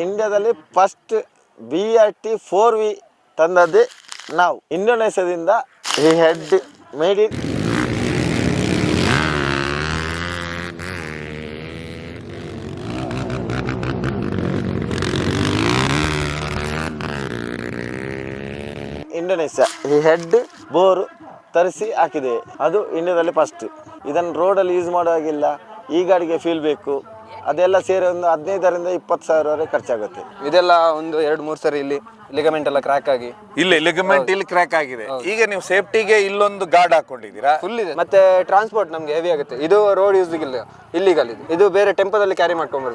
ಇಂಡಿಯಾದಲ್ಲಿ first BRT 4V ತಂದದ್ದೇ ನಾವು ಇಂಡೋನೇಷ್ಯಾದಿಂದ. ಈ ಹೆಡ್ ಮೇಡ್ ಇನ್ ಇಂಡೋನೇಷ್ಯಾ. ಈ ಹೆಡ್ ಬೋರು ತರಿಸಿ ಹಾಕಿದೆ, ಅದು ಇಂಡಿಯಾದಲ್ಲಿ ಫಸ್ಟ್. ಇದನ್ನು ರೋಡಲ್ಲಿ ಯೂಸ್ ಮಾಡುವಾಗಿಲ್ಲ, ಈ ಗಾಡಿಗೆ ಫೀಲ್ ಬೇಕು. ಅದೆಲ್ಲ ಸೇರಿ ಒಂದು 15,000-20,000 ಸಾವಿರವರೆಗೆ ಖರ್ಚಾಗುತ್ತೆ. ಇದೆಲ್ಲ ಒಂದು 2-3 ಸರಿ ಇಲ್ಲಿ ಲಿಗಮೆಂಟ್ ಎಲ್ಲ ಕ್ರ್ಯಾಕ್ ಆಗಿ ಲಿಗಮೆಂಟ್ ಇಲ್ಲಿ ಕ್ರ್ಯಾಕ್ ಆಗಿದೆ. ಈಗ ನೀವು ಸೇಫ್ಟಿಗೆ ಇಲ್ಲೊಂದು ಗಾರ್ಡ್ ಹಾಕೊಂಡಿದ್ದೀರಾ? ಫುಲ್ ಇದೆ. ಮತ್ತೆ ಟ್ರಾನ್ಸ್ಪೋರ್ಟ್ ನಮ್ಗೆ ಹೆವಿ ಆಗುತ್ತೆ. ಇದು ರೋಡ್ ಯೂಸ್ ಇಲ್ಲಿಗಲ್ ಇದು ಬೇರೆ ಟೆಂಪೋದಲ್ಲಿ ಕ್ಯಾರಿ ಮಾಡ್ಕೊಂಡ್ಬರ್ಬೇಕು.